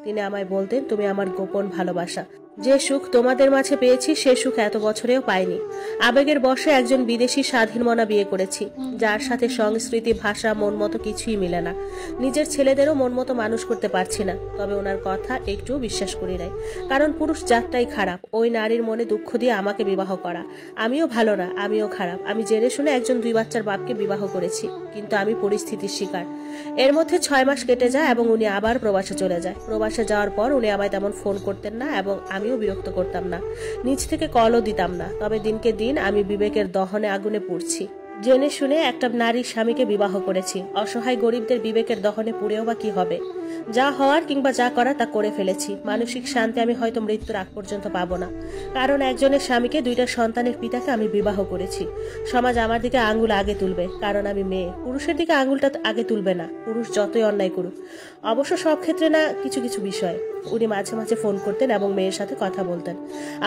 তিনি আমায় বলতেন, তুমি আমার গোপন ভালোবাসা। যে সুখ তোমাদের মাঝে পেয়েছি সে সুখ এত বছরেও পাইনি। আবেগের বশে একজন বিদেশি স্বাধীনমনা বিয়ে করেছি, যার সাথে সংস্কৃতি, ভাষা, মন মতো কিছুই মিলে না। নিজের ছেলেদেরও মন মতো মানুষ করতে পারছি না। তবে ওনার কথা একটুও বিশ্বাস করি নাই, কারণ পুরুষ জাতটাই খারাপ। ওই নারীর মনে দুঃখ দিয়ে আমাকে বিবাহ করা। আমিও ভালো না, আমিও খারাপ। আমি জেনে শুনে একজন 2 বাচ্চার বাপকে বিবাহ করেছি, কিন্তু আমি পরিস্থিতির শিকার। এর মধ্যে 6 মাস কেটে যায় এবং উনি আবার প্রবাসে চলে যায়। প্রবাসে যাওয়ার পর উনি আমায় তেমন ফোন করতেন না এবং আমিও বিরক্ত করতাম না, নিজ থেকে কলও দিতাম না। তবে দিনকে দিন আমি বিবেকের দহনে আগুনে পুড়ছি। জেনে শুনে একটা নারীর স্বামীকে বিবাহ করেছি। অসহায় গরিবদের বিবেকের দহনে পুড়েও বা কি হবে? যা হওয়ার কিংবা যা করার তা করে ফেলেছি। মানসিক শান্তি আমি হয়তো মৃত্যুর আগ পর্যন্ত পাবো না, কারণ একজনের স্বামীকে 2টা সন্তানের পিতাকে আমি বিবাহ করেছি। সমাজ আমার দিকে আঙ্গুল আগে তুলবে, কারণ আমি মেয়ে। পুরুষের দিকে আঙ্গুলটা আগে তুলবে না, পুরুষ যতই অন্যায় করুক। অবশ্য সব ক্ষেত্রে না, কিছু কিছু বিষয়। উনি মাঝে মাঝে ফোন করতেন এবং মেয়ের সাথে কথা বলতেন,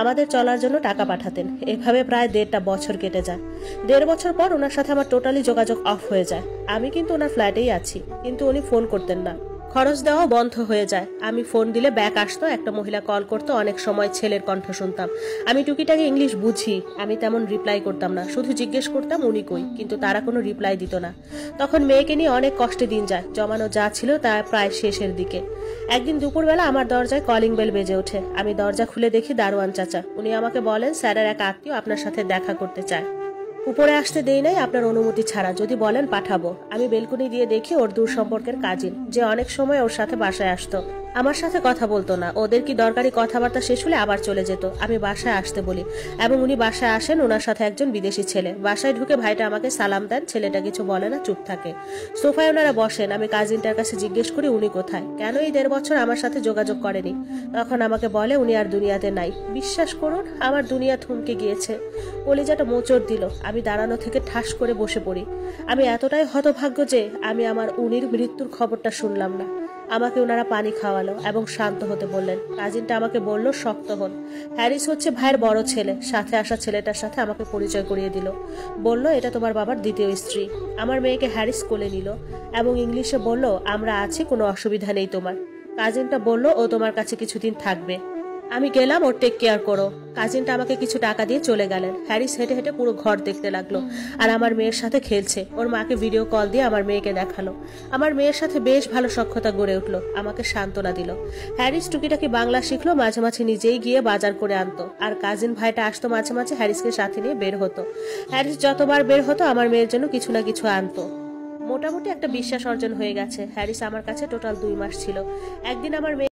আমাদের চলার জন্য টাকা পাঠাতেন। এভাবে প্রায় 1.5 বছর কেটে যায়। 1.5 বছর পর ওনার সাথে আমার টোটালি যোগাযোগ অফ হয়ে যায়। আমি কিন্তু ওনার ফ্ল্যাটেই আছি, কিন্তু উনি ফোন করতেন না। খরচ দেওয়া বন্ধ হয়ে যায়। আমি ফোন দিলে ব্যাক আসতো, একটা মহিলা কল করতো, অনেক সময় ছেলের কণ্ঠ শুনতাম। আমি টুকিটাকি ইংলিশ বুঝি, আমি তেমন রিপ্লাই করতাম না, শুধু জিজ্ঞেস করতাম উনি কই, কিন্তু তারা কোনো রিপ্লাই দিত না। তখন মেয়েকে নিয়ে অনেক কষ্টে দিন যায়। জমানো যা ছিল তা প্রায় শেষের দিকে। একদিন দুপুরবেলা আমার দরজায় কলিং বেল বেজে ওঠে। আমি দরজা খুলে দেখি দারোয়ান চাচা। উনি আমাকে বলেন, স্যারের এক আত্মীয় আপনার সাথে দেখা করতে চায়। উপরে আসতে দেই নাই আপনার অনুমতি ছাড়া, যদি বলেন পাঠাবো। আমি বেলকুনি দিয়ে দেখি ওর দূর সম্পর্কের কাজিন, যে অনেক সময় ওর সাথে বাসায় আসতো। আমার সাথে কথা বলতো না, ওদের কি দরকারি কথাবার্তা শেষ হলে আবার চলে যেত। আমি বাসায় আসতে বলি এবং উনি বাসায় আসেন। ওনার সাথে একজন বিদেশি ছেলে। বাসায় ঢুকে ভাইটা আমাকে সালাম দেন। ছেলেটা কিছু বলে না, চুপ থাকে। সোফায় ওনারা বসেন। আমি কাজিনটার কাছে জিজ্ঞেস করি উনি কোথায়, কেন এই 1.5 বছর আমার সাথে যোগাযোগ করেনি। তখন আমাকে বলে উনি আর দুনিয়াতে নাই। বিশ্বাস করুন, আমার দুনিয়া থমকে গিয়েছে। কলিজাটা মোচড় দিল। আমি দাঁড়ানো থেকে ঠাস করে বসে পড়ি। আমি এতটাই হতভাগ্য যে আমি আমার উনির মৃত্যুর খবরটা শুনলাম না। আমাকে ওনারা পানি খাওয়ালো এবং শান্ত হতে বললেন। কাজিনটা আমাকে বলল, শক্ত হন। হ্যারিস হচ্ছে ভাইয়ের বড় ছেলে। সাথে আসা ছেলেটার সাথে আমাকে পরিচয় করিয়ে দিল। বলল, এটা তোমার বাবার দ্বিতীয় স্ত্রী। আমার মেয়েকে হ্যারিস কোলে নিল এবং ইংলিশে বলল, আমরা আছি, কোনো অসুবিধা নেই তোমার। কাজিনটা বলল, ও তোমার কাছে কিছুদিন থাকবে। আমি গেলাম, ওর টেক কেয়ার করো। কাজিনটা আমাকে কিছু টাকা দিয়ে চলে গেলেন। হ্যারিস হেঁটে হেঁটে পুরো ঘর দেখতে লাগলো আর আমার মেয়ের সাথে খেলছে। ওর মাকে ভিডিও কল দিয়ে আমার মেয়েকে দেখালো। আমার মেয়ের সাথে বেশ ভালো সখ্যতা গড়ে উঠলো। আমাকে সান্ত্বনা দিল। হ্যারিস টুকিটাকি বাংলা শিখলো, মাঝে মাঝে নিজেই গিয়ে বাজার করে আনতো। আর কাজিন ভাইটা আসতো মাঝে মাঝে, হ্যারিসকে সাথে নিয়ে বের হতো। হ্যারিস যতবার বের হতো আমার মেয়ের জন্য কিছু না কিছু আনতো। মোটামুটি একটা বিশ্বাস অর্জন হয়ে গেছে। হ্যারিস আমার কাছে টোটাল 2 মাস ছিল। একদিন আমার মেয়ে